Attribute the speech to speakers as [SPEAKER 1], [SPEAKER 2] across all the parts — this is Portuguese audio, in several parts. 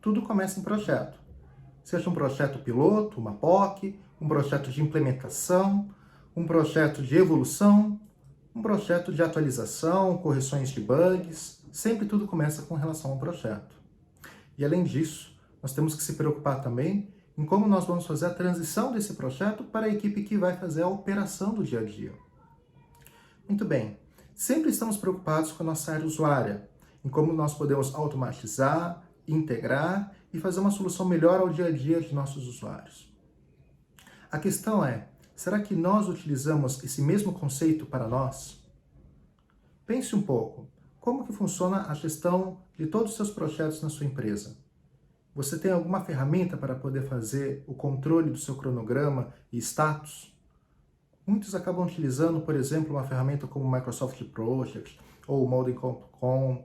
[SPEAKER 1] tudo começa em projeto. Seja um projeto piloto, uma POC, um projeto de implementação, um projeto de evolução, um projeto de atualização, correções de bugs, sempre tudo começa com relação ao projeto. E além disso, nós temos que se preocupar também em como nós vamos fazer a transição desse projeto para a equipe que vai fazer a operação do dia a dia. Muito bem, sempre estamos preocupados com a nossa área usuária, em como nós podemos automatizar, integrar e fazer uma solução melhor ao dia a dia de nossos usuários. A questão é, será que nós utilizamos esse mesmo conceito para nós? Pense um pouco, como que funciona a gestão de todos os seus projetos na sua empresa? Você tem alguma ferramenta para poder fazer o controle do seu cronograma e status? Muitos acabam utilizando, por exemplo, uma ferramenta como o Microsoft Project ou o Modin.com.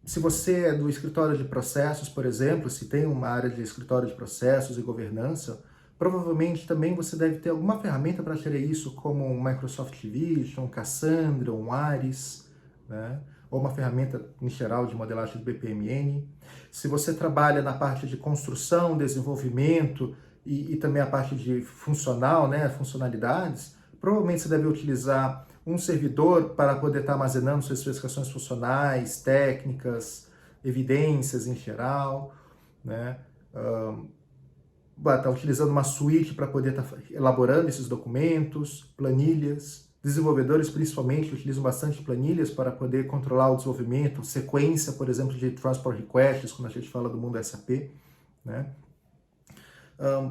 [SPEAKER 1] Se você é do escritório de processos, por exemplo, se tem uma área de escritório de processos e governança, provavelmente também você deve ter alguma ferramenta para gerir isso, como um Microsoft Vision, um Cassandra, um Ares, né? Ou uma ferramenta em geral de modelagem do BPMN. Se você trabalha na parte de construção, desenvolvimento e também a parte de funcional, né, funcionalidades, provavelmente você deve utilizar um servidor para poder estar armazenando suas especificações funcionais, técnicas, evidências em geral, né? Está utilizando uma suíte para poder estar elaborando esses documentos, planilhas. Desenvolvedores, principalmente, utilizam bastante planilhas para poder controlar o desenvolvimento, sequência, por exemplo, de transport requests, quando a gente fala do mundo SAP, né?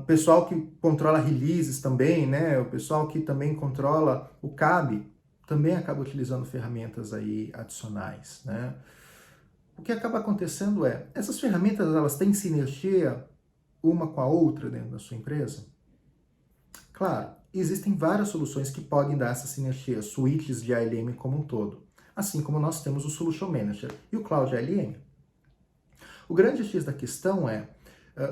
[SPEAKER 1] Pessoal que controla releases também, né? O pessoal que também controla o CAB, também acaba utilizando ferramentas aí adicionais, né? O que acaba acontecendo é, essas ferramentas, elas têm sinergia uma com a outra dentro da sua empresa? Claro, existem várias soluções que podem dar essa sinergia, suítes de ALM como um todo, assim como nós temos o Solution Manager e o Cloud ALM. O grande X da questão é,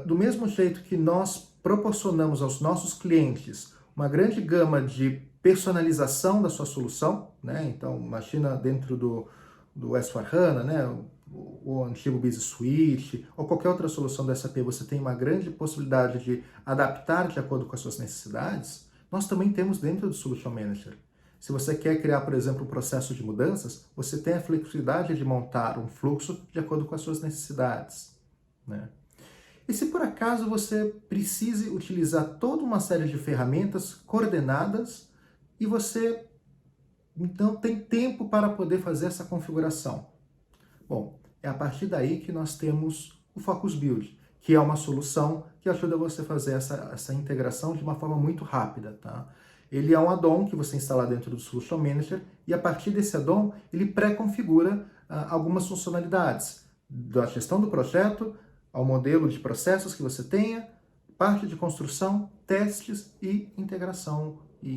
[SPEAKER 1] do mesmo jeito que nós proporcionamos aos nossos clientes uma grande gama de personalização da sua solução, né? Então, imagina dentro do S/4HANA, né? O antigo Business Suite, ou qualquer outra solução da SAP, você tem uma grande possibilidade de adaptar de acordo com as suas necessidades, nós também temos dentro do Solution Manager. Se você quer criar, por exemplo, um processo de mudanças, você tem a flexibilidade de montar um fluxo de acordo com as suas necessidades, né? E se por acaso você precise utilizar toda uma série de ferramentas coordenadas e você então tem tempo para poder fazer essa configuração? Bom, é a partir daí que nós temos o Focus Build, que é uma solução que ajuda você a fazer essa integração de uma forma muito rápida, tá? Ele é um add-on que você instala dentro do Solution Manager e a partir desse add-on ele pré-configura algumas funcionalidades da gestão do projeto, ao modelo de processos que você tenha, parte de construção, testes e integração e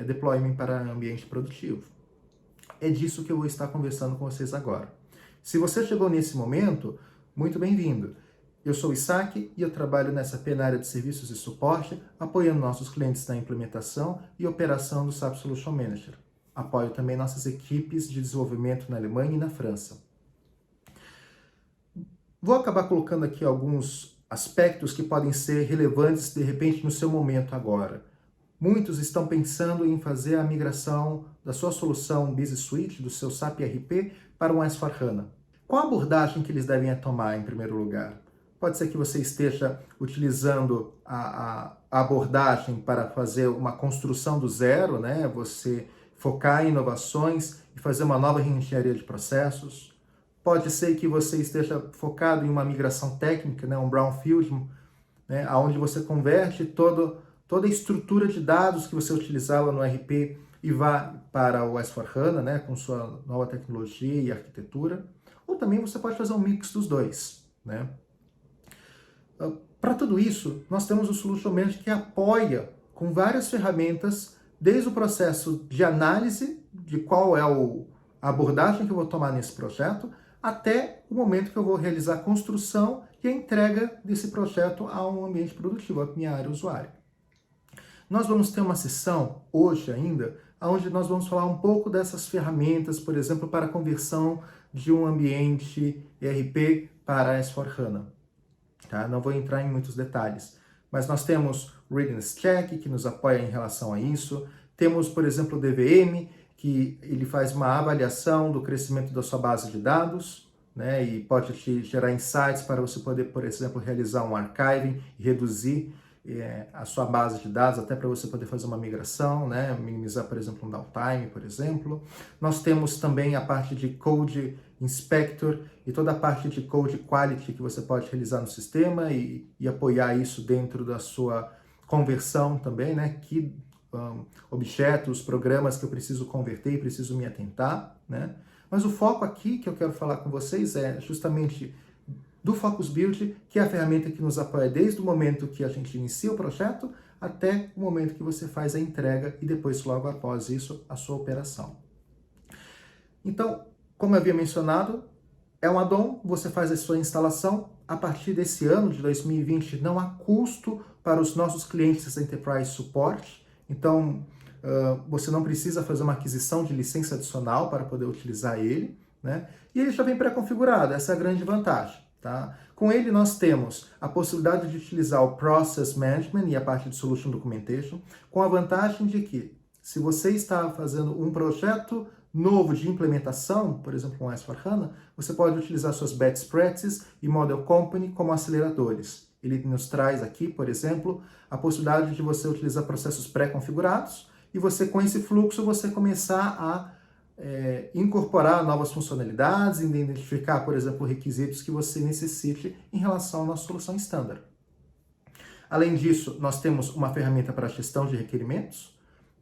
[SPEAKER 1] deployment para ambiente produtivo. É disso que eu vou estar conversando com vocês agora. Se você chegou nesse momento, muito bem-vindo. Eu sou o Isaac e eu trabalho nessa na área de serviços e suporte, apoiando nossos clientes na implementação e operação do SAP Solution Manager. Apoio também nossas equipes de desenvolvimento na Alemanha e na França. Vou acabar colocando aqui alguns aspectos que podem ser relevantes, de repente, no seu momento agora. Muitos estão pensando em fazer a migração da sua solução Business Suite, do seu SAP ERP, para um S/4HANA. Qual a abordagem que eles devem tomar, em primeiro lugar? Pode ser que você esteja utilizando a abordagem para fazer uma construção do zero, né? Você focar em inovações e fazer uma nova reengenharia de processos. Pode ser que você esteja focado em uma migração técnica, né? Um brownfield, né? Onde você converte toda a estrutura de dados que você utilizava no ERP e vá para o S/4HANA, né? Com sua nova tecnologia e arquitetura. Ou também você pode fazer um mix dos dois, né? Para tudo isso, nós temos o Solution Manager que apoia com várias ferramentas, desde o processo de análise de qual é a abordagem que eu vou tomar nesse projeto, até o momento que eu vou realizar a construção e a entrega desse projeto a um ambiente produtivo, a minha área usuária. Nós vamos ter uma sessão, hoje ainda, onde nós vamos falar um pouco dessas ferramentas, por exemplo, para a conversão de um ambiente ERP para a S4HANA. Tá? Não vou entrar em muitos detalhes, mas nós temos o Readiness Check, que nos apoia em relação a isso. Temos, por exemplo, o DVM, que ele faz uma avaliação do crescimento da sua base de dados, né? E pode te gerar insights para você poder, por exemplo, realizar um archiving e reduzir a sua base de dados, até para você poder fazer uma migração, né? Minimizar, por exemplo, um downtime, por exemplo. Nós temos também a parte de Code Inspector e toda a parte de Code Quality que você pode realizar no sistema e apoiar isso dentro da sua conversão também, né? Que objetos, programas que eu preciso converter e preciso me atentar, né? Mas o foco aqui que eu quero falar com vocês é justamente do Focus Build, que é a ferramenta que nos apoia desde o momento que a gente inicia o projeto até o momento que você faz a entrega e depois, logo após isso, a sua operação. Então, como eu havia mencionado, é um add-on, você faz a sua instalação. A partir desse ano de 2020, não há custo para os nossos clientes da Enterprise Support. Então, você não precisa fazer uma aquisição de licença adicional para poder utilizar ele, né? E ele já vem pré-configurado, essa é a grande vantagem. Tá? Com ele nós temos a possibilidade de utilizar o Process Management e a parte de Solution Documentation, com a vantagem de que, se você está fazendo um projeto novo de implementação, por exemplo, um S4HANA, você pode utilizar suas Best Practices e Model Company como aceleradores. Ele nos traz aqui, por exemplo, a possibilidade de você utilizar processos pré-configurados e você, com esse fluxo, você começar a incorporar novas funcionalidades, identificar, por exemplo, requisitos que você necessite em relação à nossa solução standard. Além disso, nós temos uma ferramenta para gestão de requerimentos,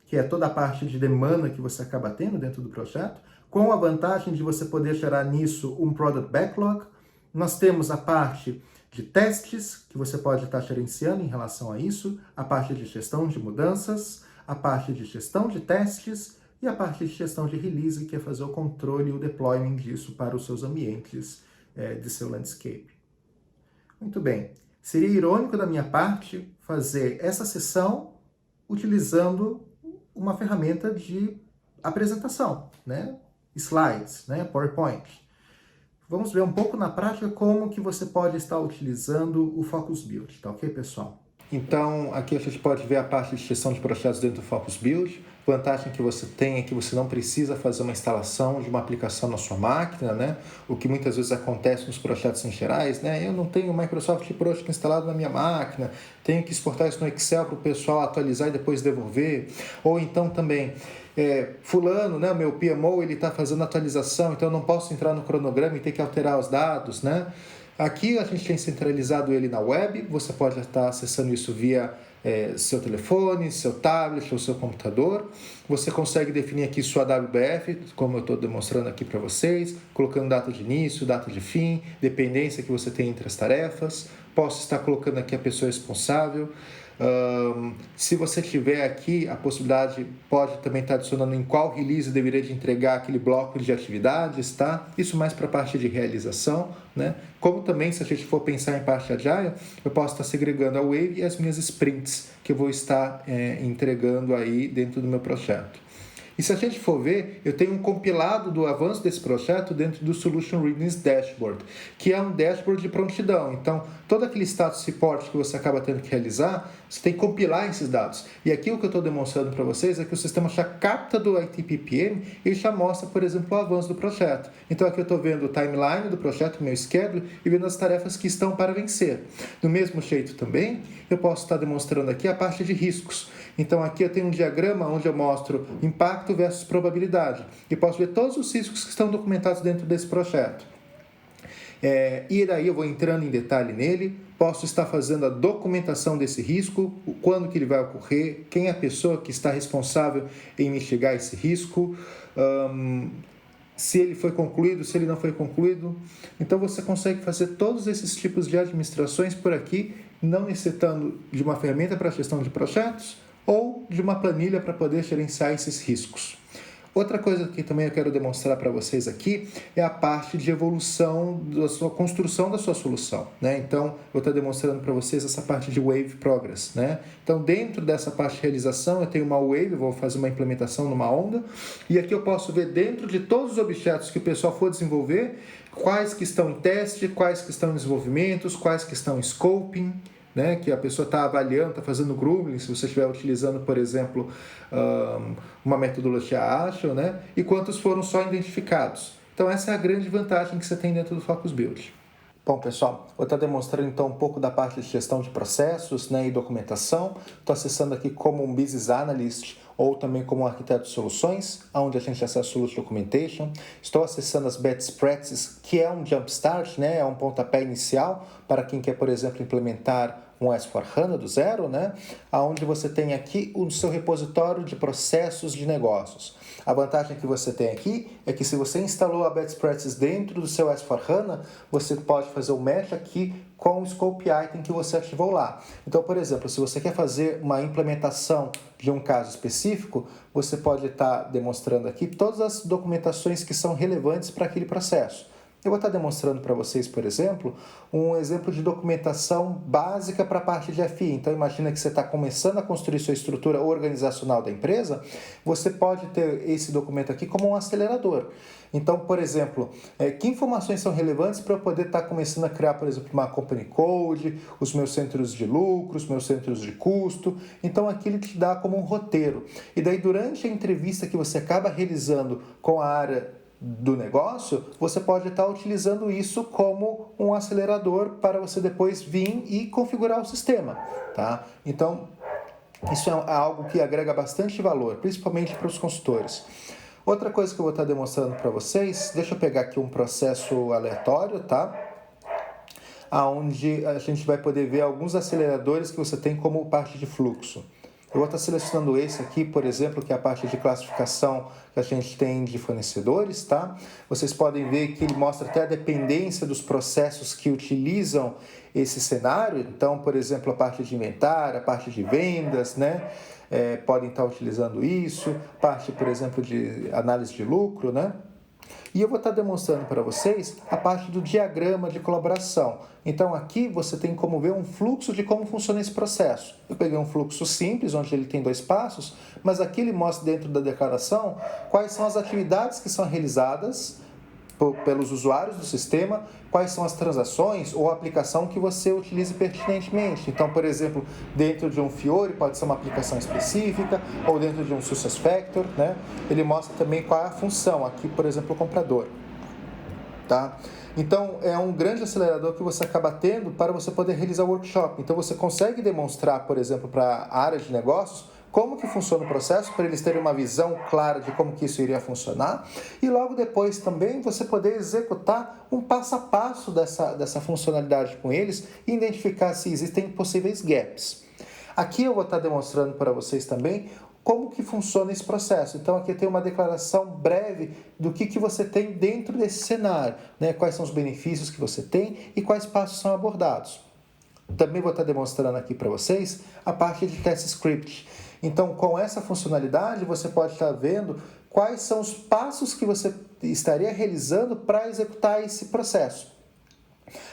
[SPEAKER 1] que é toda a parte de demanda que você acaba tendo dentro do projeto, com a vantagem de você poder gerar nisso um Product Backlog. Nós temos a parte de testes, que você pode estar gerenciando em relação a isso, a parte de gestão de mudanças, a parte de gestão de testes, e a parte de gestão de release, que é fazer o controle e o deployment disso para os seus ambientes de seu landscape. Muito bem. Seria irônico da minha parte fazer essa sessão utilizando uma ferramenta de apresentação, né? Slides, né? PowerPoint. Vamos ver um pouco na prática como que você pode estar utilizando o Focus Build, tá ok, pessoal? Então, aqui a gente pode ver a parte de gestão de projetos dentro do Focus Build. Vantagem que você tem é que você não precisa fazer uma instalação de uma aplicação na sua máquina, né? O que muitas vezes acontece nos projetos em gerais, né? Eu não tenho o Microsoft Project instalado na minha máquina, tenho que exportar isso no Excel para o pessoal atualizar e depois devolver. Ou então também, fulano, né? O meu PMO, ele está fazendo atualização, então eu não posso entrar no cronograma e ter que alterar os dados, né? Aqui a gente tem centralizado ele na web, você pode estar acessando isso via seu telefone, seu tablet ou seu computador. Você consegue definir aqui sua WBF, como eu estou demonstrando aqui para vocês, colocando data de início, data de fim, dependência que você tem entre as tarefas. Posso estar colocando aqui a pessoa responsável. Se você tiver aqui, a possibilidade pode também estar adicionando em qual release deveria de entregar aquele bloco de atividades, tá? Isso mais para a parte de realização, né? Como também, se a gente for pensar em parte Agile, eu posso estar segregando a Wave e as minhas sprints que eu vou estar entregando aí dentro do meu projeto. E se a gente for ver, eu tenho um compilado do avanço desse projeto dentro do Solution Readiness Dashboard, que é um dashboard de prontidão. Então, todo aquele status report que você acaba tendo que realizar, você tem que compilar esses dados. E aqui o que eu estou demonstrando para vocês é que o sistema já capta do ITPPM e já mostra, por exemplo, o avanço do projeto. Então, aqui eu estou vendo o timeline do projeto, o meu schedule, e vendo as tarefas que estão para vencer. Do mesmo jeito também, eu posso estar demonstrando aqui a parte de riscos. Então, aqui eu tenho um diagrama onde eu mostro impacto versus probabilidade. E posso ver todos os riscos que estão documentados dentro desse projeto. E daí eu vou entrando em detalhe nele, posso estar fazendo a documentação desse risco, quando que ele vai ocorrer, quem é a pessoa que está responsável em mitigar esse risco, se ele foi concluído, se ele não foi concluído. Então você consegue fazer todos esses tipos de administrações por aqui, não necessitando de uma ferramenta para gestão de projetos ou de uma planilha para poder gerenciar esses riscos. Outra coisa que também eu quero demonstrar para vocês aqui é a parte de evolução da sua construção da sua solução, né? Então, vou estar demonstrando para vocês essa parte de Wave Progress, né? Então, dentro dessa parte de realização, eu tenho uma Wave, vou fazer uma implementação numa onda, e aqui eu posso ver dentro de todos os objetos que o pessoal for desenvolver, quais que estão em teste, quais que estão em desenvolvimento, quais que estão em scoping, né, que a pessoa está avaliando, está fazendo grooming, se você estiver utilizando, por exemplo, uma metodologia Agile, né, e quantos foram só identificados. Então, essa é a grande vantagem que você tem dentro do Focus Build. Bom, pessoal, vou estar demonstrando então um pouco da parte de gestão de processos, né, e documentação. Estou acessando aqui como um Business Analyst ou também como um arquiteto de soluções, onde a gente acessa o Solution Documentation. Estou acessando as Best Practices, que é um jumpstart, né, é um pontapé inicial para quem quer, por exemplo, implementar um S/4HANA do zero, né, onde você tem aqui o seu repositório de processos de negócios. A vantagem que você tem aqui é que se você instalou a Best Practices dentro do seu S/4HANA, você pode fazer o match aqui com o Scope Item que você ativou lá. Então, por exemplo, se você quer fazer uma implementação de um caso específico, você pode estar demonstrando aqui todas as documentações que são relevantes para aquele processo. Eu vou estar demonstrando para vocês, por exemplo, um exemplo de documentação básica para a parte de FI. Então, imagina que você está começando a construir sua estrutura organizacional da empresa, você pode ter esse documento aqui como um acelerador. Então, por exemplo, que informações são relevantes para eu poder estar começando a criar, por exemplo, uma company code, os meus centros de lucro, os meus centros de custo. Então, aqui ele te dá como um roteiro. E daí, durante a entrevista que você acaba realizando com a área do negócio, você pode estar utilizando isso como um acelerador para você depois vir e configurar o sistema, tá? Então, isso é algo que agrega bastante valor, principalmente para os consultores. Outra coisa que eu vou estar demonstrando para vocês, deixa eu pegar aqui um processo aleatório, tá? Onde a gente vai poder ver alguns aceleradores que você tem como parte de fluxo. Eu vou estar selecionando esse aqui, por exemplo, que é a parte de classificação que a gente tem de fornecedores, tá? Vocês podem ver que ele mostra até a dependência dos processos que utilizam esse cenário. Então, por exemplo, a parte de inventário, a parte de vendas, né? Podem estar utilizando isso. Parte, por exemplo, de análise de lucro, né? E eu vou estar demonstrando para vocês a parte do diagrama de colaboração. Então aqui você tem como ver um fluxo de como funciona esse processo. Eu peguei um fluxo simples, onde ele tem 2 passos, mas aqui ele mostra dentro da declaração quais são as atividades que são realizadas pelos usuários do sistema, quais são as transações ou a aplicação que você utilize pertinentemente. Então, por exemplo, dentro de um Fiori pode ser uma aplicação específica, ou dentro de um SuccessFactors, né? Ele mostra também qual é a função, aqui, por exemplo, o comprador. Tá? Então, é um grande acelerador que você acaba tendo para você poder realizar o workshop. Então, você consegue demonstrar, por exemplo, para a área de negócios, como que funciona o processo, para eles terem uma visão clara de como que isso iria funcionar, e logo depois também você poder executar um passo a passo dessa funcionalidade com eles e identificar se existem possíveis gaps. Aqui eu vou estar demonstrando para vocês também como que funciona esse processo. Então aqui tem uma declaração breve do que você tem dentro desse cenário, né? Quais são os benefícios que você tem e quais passos são abordados. Também vou estar demonstrando aqui para vocês a parte de test script. Então, com essa funcionalidade, você pode estar vendo quais são os passos que você estaria realizando para executar esse processo.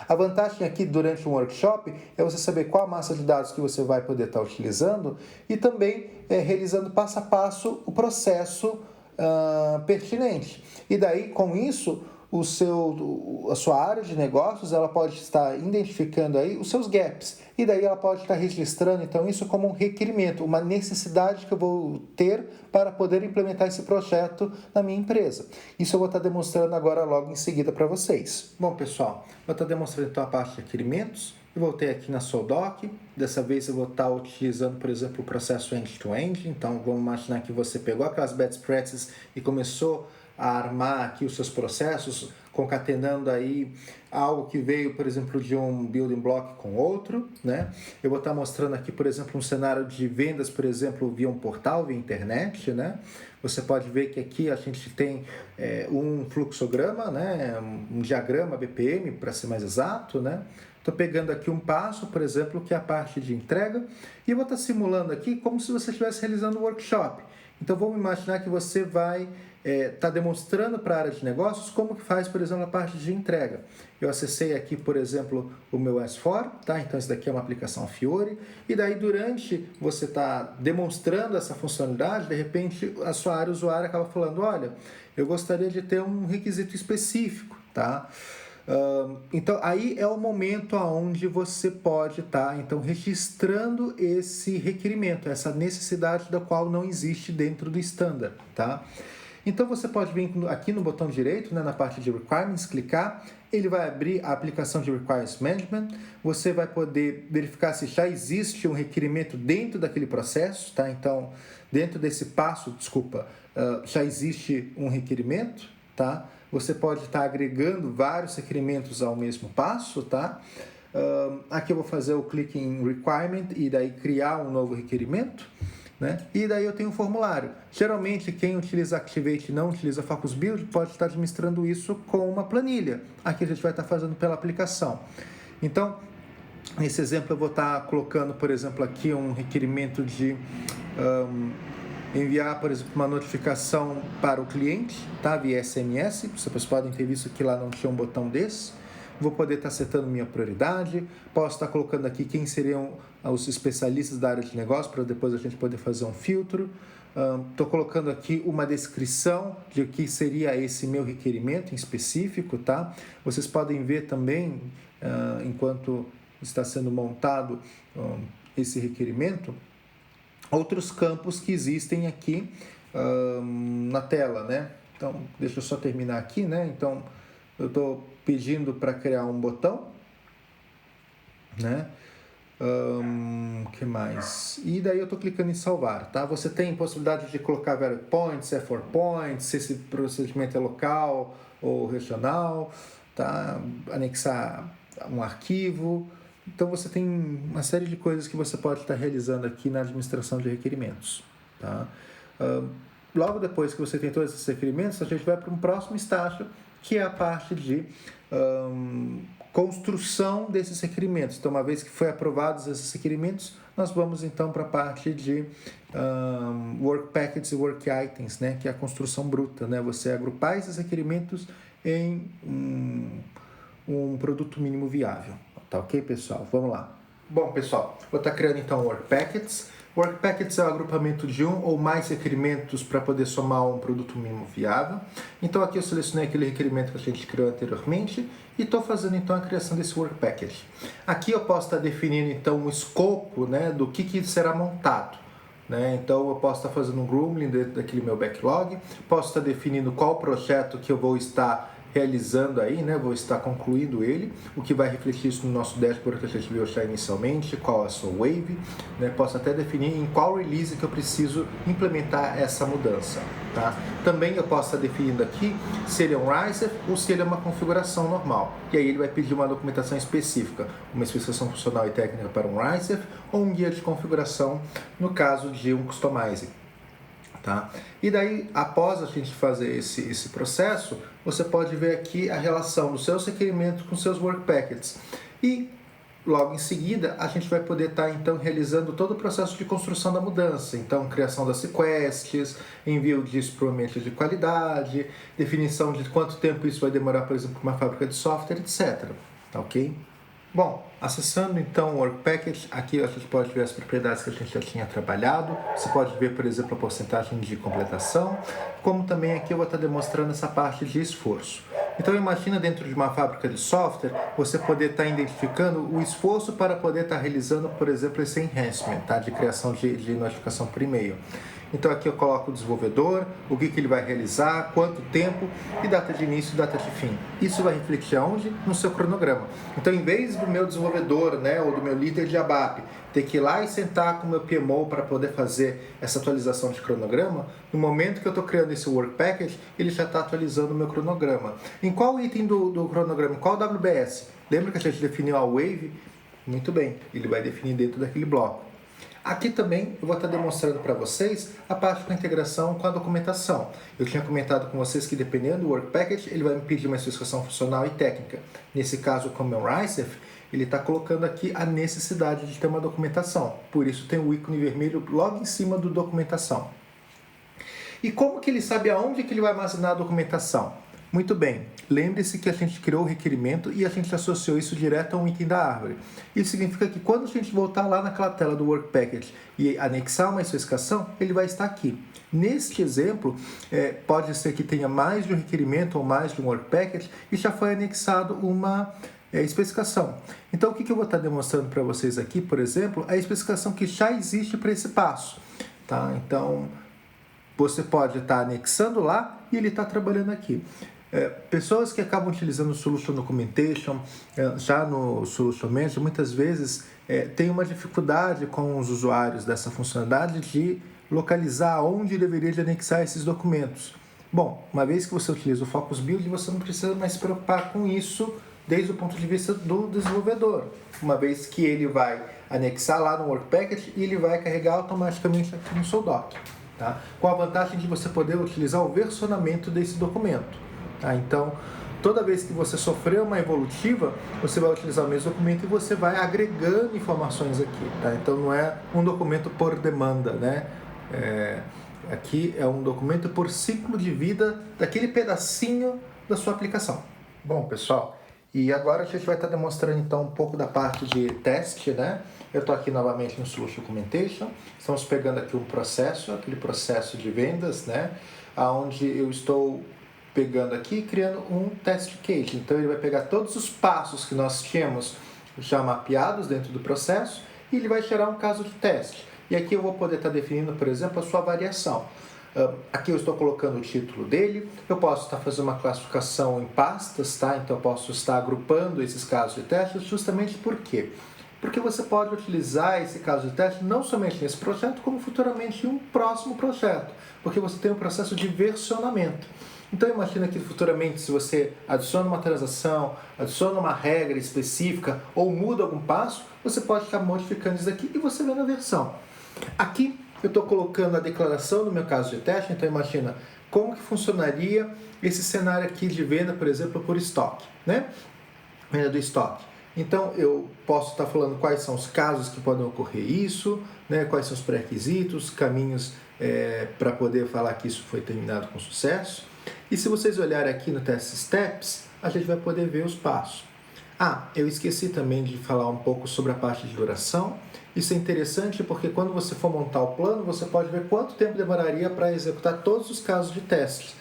[SPEAKER 1] A vantagem aqui durante um workshop é você saber qual a massa de dados que você vai poder estar utilizando e também realizando passo a passo o processo pertinente. E daí, com isso, a sua área de negócios ela pode estar identificando aí os seus gaps e daí ela pode estar registrando então isso como um requerimento, uma necessidade que eu vou ter para poder implementar esse projeto na minha empresa. Isso eu vou estar demonstrando agora logo em seguida para vocês. Bom, pessoal, vou estar demonstrando então a parte de requerimentos. Eu voltei aqui na Soldoc, dessa vez eu vou estar utilizando, por exemplo, o processo end-to-end. Então, vamos imaginar que você pegou aquelas best practices e começou a armar aqui os seus processos, concatenando aí algo que veio, por exemplo, de um building block com outro, né? Eu vou estar mostrando aqui, por exemplo, um cenário de vendas, por exemplo, via um portal, via internet, né? Você pode ver que aqui a gente tem um fluxograma, né? Um diagrama BPM, para ser mais exato, né? Estou pegando aqui um passo, por exemplo, que é a parte de entrega, e eu vou estar simulando aqui como se você estivesse realizando um workshop. Então vamos imaginar que você vai está demonstrando para a área de negócios como que faz, por exemplo, a parte de entrega. Eu acessei aqui, por exemplo, o meu S4, tá? Então, isso daqui é uma aplicação Fiori, e daí durante você está demonstrando essa funcionalidade, de repente a sua área usuária acaba falando, olha, eu gostaria de ter um requisito específico, tá? Então, aí é o momento onde você pode estar, então, registrando esse requerimento, essa necessidade da qual não existe dentro do standard, tá? Então você pode vir aqui no botão direito, né, na parte de Requirements, clicar, ele vai abrir a aplicação de Requirements Management, você vai poder verificar se já existe um requerimento dentro daquele processo, tá? Então, dentro desse passo, já existe um requerimento, tá? Você pode estar agregando vários requerimentos ao mesmo passo, tá? Aqui eu vou fazer o clique em Requirement e daí criar um novo requerimento. Né? E daí eu tenho um formulário. Geralmente, quem utiliza Activate e não utiliza Focus Build pode estar administrando isso com uma planilha. Aqui a gente vai estar fazendo pela aplicação. Então, nesse exemplo eu vou estar colocando, por exemplo, aqui um requerimento de enviar, por exemplo, uma notificação para o cliente, tá? Via SMS. Vocês podem ter visto que lá não tinha um botão desse. Vou poder estar setando minha prioridade, posso estar colocando aqui quem seriam os especialistas da área de negócio, para depois a gente poder fazer um filtro. Estou colocando aqui uma descrição de o que seria esse meu requerimento em específico, tá? Vocês podem ver também, enquanto está sendo montado esse requerimento, outros campos que existem aqui na tela, né? Então, deixa eu só terminar aqui, né? Então, eu estou pedindo para criar um botão, né? Que mais? E daí eu estou clicando em salvar, tá? Você tem possibilidade de colocar value points, se é for points, se esse procedimento é local ou regional, tá? Anexar um arquivo. Então você tem uma série de coisas que você pode estar realizando aqui na administração de requerimentos, tá? Logo depois que você tem todos esses requerimentos, a gente vai para um próximo estágio, que é a parte de construção desses requerimentos. Então, uma vez que foi aprovados esses requerimentos, nós vamos então para a parte de Work Packets e Work Items, né, que é a construção bruta, né, você agrupar esses requerimentos em um produto mínimo viável. Tá ok, pessoal? Vamos lá. Bom, pessoal, vou estar criando então Work Packets. Work Packets é o agrupamento de um ou mais requerimentos para poder somar um produto mínimo viável. Então aqui eu selecionei aquele requerimento que a gente criou anteriormente e estou fazendo então a criação desse Work Package. Aqui eu posso estar definindo então o escopo, né, do que será montado. Né? Então eu posso estar fazendo um grooming dentro daquele meu backlog, posso estar definindo qual projeto que eu vou estar realizando aí, né? Vou estar concluindo ele, o que vai refletir isso no nosso dashboard que a gente viu já inicialmente, qual a sua wave, né? Posso até definir em qual release que eu preciso implementar essa mudança, tá? Também eu posso estar definindo aqui se ele é um RISE ou se ele é uma configuração normal, e aí ele vai pedir uma documentação específica, uma especificação funcional e técnica para um RISE ou um guia de configuração no caso de um customizing. Tá? E daí, após a gente fazer esse processo, você pode ver aqui a relação dos seus requerimentos com seus work packets. E logo em seguida, a gente vai poder estar então realizando todo o processo de construção da mudança. Então, criação das requests, envio disso para o ambiente de qualidade, definição de quanto tempo isso vai demorar, por exemplo, para uma fábrica de software, etc. Tá ok? Bom, acessando então o Work Package, aqui a gente pode ver as propriedades que a gente já tinha trabalhado. Você pode ver, por exemplo, a porcentagem de completação, como também aqui eu vou estar demonstrando essa parte de esforço. Então imagina dentro de uma fábrica de software, você poder estar identificando o esforço para poder estar realizando, por exemplo, esse enhancement, tá? De criação de notificação por e-mail. Então aqui eu coloco o desenvolvedor, o que ele vai realizar, quanto tempo e data de início e data de fim. Isso vai refletir aonde? No seu cronograma. Então em vez do meu desenvolvedor, né, ou do meu líder de ABAP ter que ir lá e sentar com o meu PMO para poder fazer essa atualização de cronograma, no momento que eu estou criando esse Work Package, ele já está atualizando o meu cronograma. Em qual item do cronograma? Em qual WBS? Lembra que a gente definiu a Wave? Muito bem, ele vai definir dentro daquele bloco. Aqui também eu vou estar demonstrando para vocês a parte da integração com a documentação. Eu tinha comentado com vocês que dependendo do Work Package, ele vai me pedir uma especificação funcional e técnica. Nesse caso, como é o RISE, ele está colocando aqui a necessidade de ter uma documentação. Por isso tem o ícone vermelho logo em cima do documentação. E como que ele sabe aonde que ele vai armazenar a documentação? Muito bem, lembre-se que a gente criou o requerimento e a gente associou isso direto a um item da árvore. Isso significa que quando a gente voltar lá naquela tela do Work Package e anexar uma especificação, ele vai estar aqui. Neste exemplo, pode ser que tenha mais de um requerimento ou mais de um Work Package e já foi anexado uma especificação. Então, o que eu vou estar demonstrando para vocês aqui, por exemplo, é a especificação que já existe para esse passo. Tá? Então, você pode estar anexando lá e ele está trabalhando aqui. Pessoas que acabam utilizando o Solution Documentation, já no Solution Manager, muitas vezes têm uma dificuldade com os usuários dessa funcionalidade de localizar onde deveria de anexar esses documentos. Bom, uma vez que você utiliza o Focus Build, você não precisa mais se preocupar com isso desde o ponto de vista do desenvolvedor, uma vez que ele vai anexar lá no Work Package e ele vai carregar automaticamente aqui no SolDoc. Tá? Com a vantagem de você poder utilizar o versionamento desse documento. Tá? Então, toda vez que você sofrer uma evolutiva, você vai utilizar o mesmo documento e você vai agregando informações aqui. Tá? Então, não é um documento por demanda, né? Aqui é um documento por ciclo de vida daquele pedacinho da sua aplicação. Bom, pessoal, e agora a gente vai estar demonstrando então um pouco da parte de teste, né? Eu estou aqui novamente no Solution Documentation, estamos pegando aqui um processo, aquele processo de vendas, né? Onde eu estou pegando aqui e criando um test case. Então ele vai pegar todos os passos que nós tínhamos já mapeados dentro do processo e ele vai gerar um caso de teste. E aqui eu vou poder estar definindo, por exemplo, a sua variação. Aqui eu estou colocando o título dele, eu posso estar fazendo uma classificação em pastas, tá? Então eu posso estar agrupando esses casos de teste justamente por quê? Porque você pode utilizar esse caso de teste não somente nesse projeto, como futuramente em um próximo projeto, porque você tem um processo de versionamento. Então imagina que futuramente, se você adiciona uma transação, adiciona uma regra específica ou muda algum passo, você pode estar modificando isso aqui e você vê na versão. Aqui eu estou colocando a declaração no meu caso de teste, então imagina como que funcionaria esse cenário aqui de venda, por exemplo, por estoque, né? Venda do estoque. Então eu posso estar falando quais são os casos que podem ocorrer isso, né? Quais são os pré-requisitos, caminhos para poder falar que isso foi terminado com sucesso. E se vocês olharem aqui no Test Steps, a gente vai poder ver os passos. Eu esqueci também de falar um pouco sobre a parte de duração. Isso é interessante porque quando você for montar o plano, você pode ver quanto tempo demoraria para executar todos os casos de teste.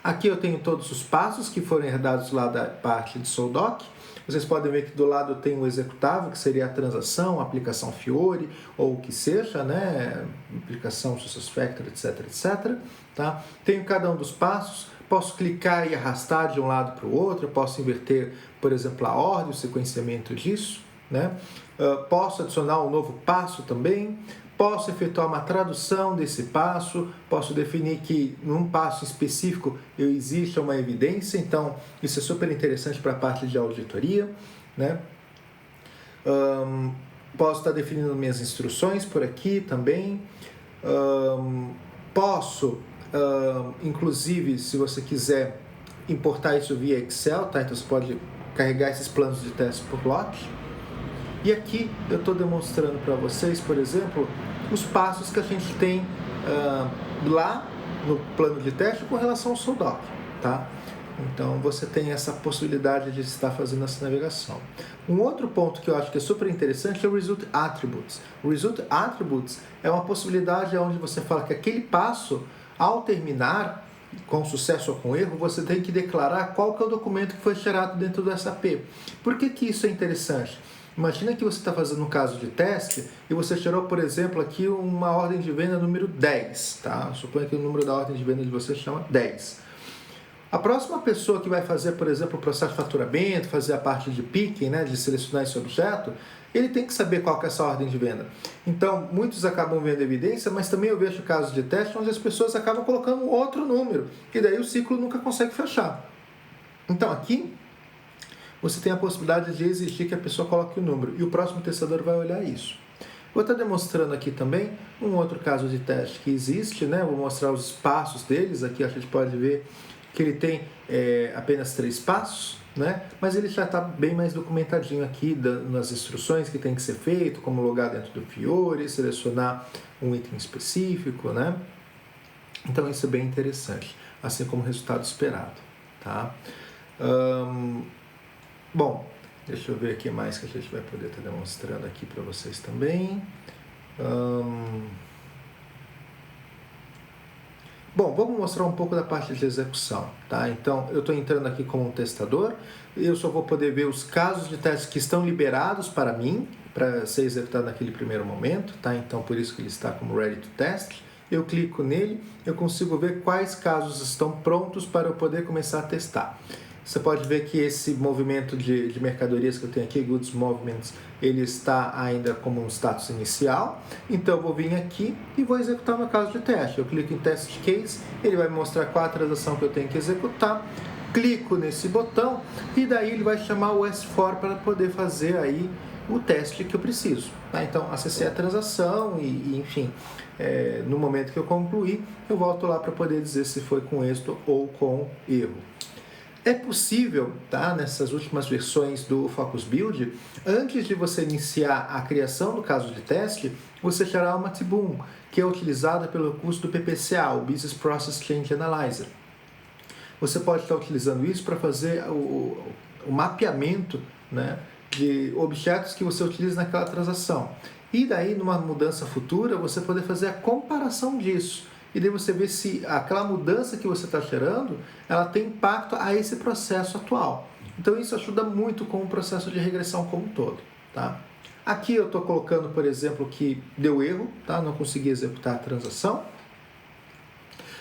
[SPEAKER 1] Aqui eu tenho todos os passos que foram herdados lá da parte de SolDoc. Vocês podem ver que do lado tem o executável, que seria a transação, a aplicação Fiori, ou o que seja, né? Aplicação SuccessFactors, etc, etc. Tá? Tenho cada um dos passos, posso clicar e arrastar de um lado para o outro, posso inverter, por exemplo, a ordem, o sequenciamento disso, né? Posso adicionar um novo passo também, posso efetuar uma tradução desse passo, posso definir que num passo específico existe uma evidência, então isso é super interessante para a parte de auditoria, né? Posso estar definindo minhas instruções por aqui também, posso, inclusive, se você quiser importar isso via Excel, tá? Então você pode carregar esses planos de teste por lote. E aqui eu estou demonstrando para vocês, por exemplo, os passos que a gente tem lá no plano de teste com relação ao SolDoc, tá? Então você tem essa possibilidade de estar fazendo essa navegação. Um outro ponto que eu acho que é super interessante é o Result Attributes. O Result Attributes é uma possibilidade onde você fala que aquele passo, ao terminar, com sucesso ou com erro, você tem que declarar qual que é o documento que foi gerado dentro do SAP. Por que isso é interessante? Imagina que você está fazendo um caso de teste e você gerou, por exemplo, aqui uma ordem de venda número 10. Tá? Suponha que o número da ordem de venda de você chama 10. A próxima pessoa que vai fazer, por exemplo, o processo de faturamento, fazer a parte de picking, né, de selecionar esse objeto, ele tem que saber qual que é essa ordem de venda. Então, muitos acabam vendo evidência, mas também eu vejo casos de teste onde as pessoas acabam colocando outro número, e daí o ciclo nunca consegue fechar. Então, aqui, você tem a possibilidade de exigir que a pessoa coloque o número, e o próximo testador vai olhar isso. Vou estar demonstrando aqui também um outro caso de teste que existe, né? Vou mostrar os passos deles. Aqui a gente pode ver que ele tem apenas 3 passos, né? Mas ele já está bem mais documentadinho aqui nas instruções que tem que ser feito, como logar dentro do Fiori, selecionar um item específico, né? Então isso é bem interessante, assim como o resultado esperado, tá? Bom, deixa eu ver o que mais que a gente vai poder estar demonstrando aqui para vocês também. Bom, vamos mostrar um pouco da parte de execução, tá? Então, eu estou entrando aqui como um testador, eu só vou poder ver os casos de testes que estão liberados para mim, para ser executado naquele primeiro momento, tá? Então, por isso que ele está como Ready to Test. Eu clico nele, eu consigo ver quais casos estão prontos para eu poder começar a testar. Você pode ver que esse movimento de mercadorias que eu tenho aqui, Goods Movements, ele está ainda como um status inicial. Então eu vou vir aqui e vou executar meu caso de teste. Eu clico em Test Case, ele vai mostrar qual a transação que eu tenho que executar. Clico nesse botão e daí ele vai chamar o S4 para poder fazer aí o teste que eu preciso. Tá? Então acessei a transação e enfim, no momento que eu concluir, eu volto lá para poder dizer se foi com êxito ou com erro. É possível, tá, nessas últimas versões do Focus Build, antes de você iniciar a criação do caso de teste, você gerar uma TBOOM, que é utilizada pelo curso do PPCA, o Business Process Change Analyzer. Você pode estar utilizando isso para fazer o mapeamento, né, de objetos que você utiliza naquela transação. E daí, numa mudança futura, você poder fazer a comparação disso. E daí você vê se aquela mudança que você está gerando, ela tem impacto a esse processo atual. Então isso ajuda muito com o processo de regressão como um todo, tá? Aqui eu estou colocando, por exemplo, que deu erro, tá? Não consegui executar a transação.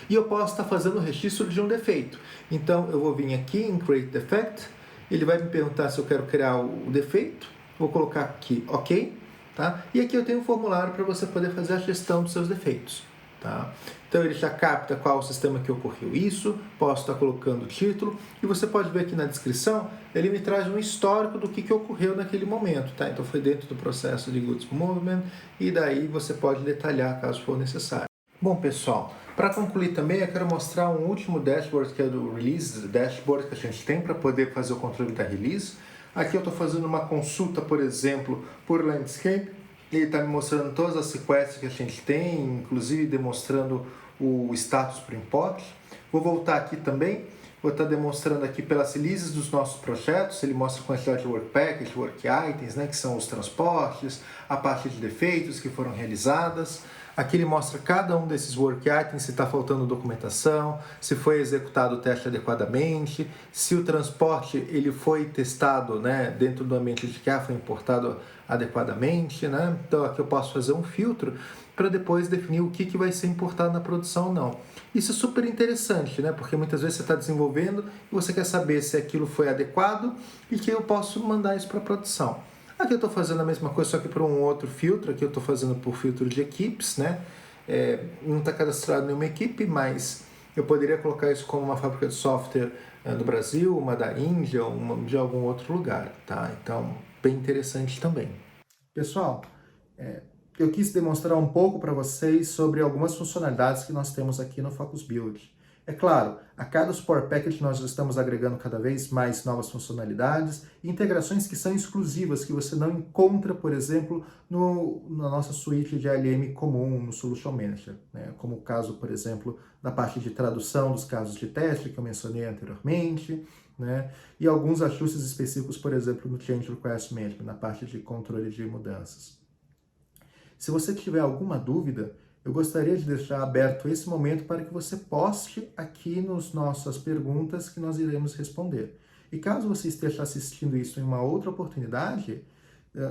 [SPEAKER 1] E eu posso estar fazendo o registro de um defeito. Então eu vou vir aqui em Create Defect, ele vai me perguntar se eu quero criar o defeito, vou colocar aqui OK, tá? E aqui eu tenho um formulário para você poder fazer a gestão dos seus defeitos. Tá? Então ele já capta qual o sistema que ocorreu isso, posso estar colocando o título e você pode ver aqui na descrição, ele me traz um histórico do que ocorreu naquele momento, tá? Então foi dentro do processo de Goods Movement e daí você pode detalhar caso for necessário. Bom pessoal, para concluir também eu quero mostrar um último dashboard que é do Release Dashboard que a gente tem para poder fazer o controle da release. Aqui eu estou fazendo uma consulta, por exemplo, por Landscape. Ele está me mostrando todas as requests que a gente tem, inclusive demonstrando o status para import. Vou voltar aqui também, vou estar demonstrando aqui pelas releases dos nossos projetos, ele mostra a quantidade de work package, work items, né, que são os transportes, a parte de defeitos que foram realizadas. Aqui ele mostra cada um desses work items, se está faltando documentação, se foi executado o teste adequadamente, se o transporte ele foi testado, né, dentro do ambiente de QA, foi importado adequadamente, né? Então aqui eu posso fazer um filtro para depois definir o que vai ser importado na produção ou não. Isso é super interessante, né? Porque muitas vezes você está desenvolvendo e você quer saber se aquilo foi adequado e que eu posso mandar isso para a produção. Aqui eu estou fazendo a mesma coisa, só que por um outro filtro. Aqui eu estou fazendo por filtro de equipes, né? Não está cadastrado nenhuma equipe, mas eu poderia colocar isso como uma fábrica de software do Brasil, uma da Índia, uma de algum outro lugar, tá? Então, bem interessante também. Pessoal, eu quis demonstrar um pouco para vocês sobre algumas funcionalidades que nós temos aqui no Focus Build. É claro, a cada Support Package nós estamos agregando cada vez mais novas funcionalidades e integrações que são exclusivas, que você não encontra, por exemplo, na nossa suíte de ALM comum no Solution Manager, né? Como o caso, por exemplo, da parte de tradução dos casos de teste que eu mencionei anteriormente, né? E alguns ajustes específicos, por exemplo, no Change Request Management, na parte de controle de mudanças. Se você tiver alguma dúvida, eu gostaria de deixar aberto esse momento para que você poste aqui nas nossas perguntas que nós iremos responder. E caso você esteja assistindo isso em uma outra oportunidade,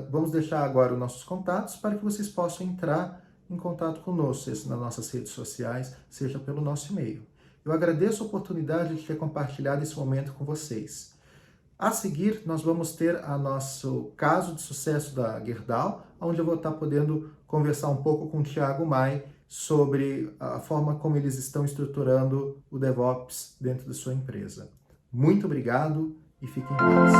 [SPEAKER 1] vamos deixar agora os nossos contatos para que vocês possam entrar em contato conosco, seja nas nossas redes sociais, seja pelo nosso e-mail. Eu agradeço a oportunidade de ter compartilhado esse momento com vocês. A seguir, nós vamos ter o nosso caso de sucesso da Gerdau, onde eu vou estar podendo conversar um pouco com o Thiago Mai sobre a forma como eles estão estruturando o DevOps dentro da sua empresa. Muito obrigado e fiquem em paz.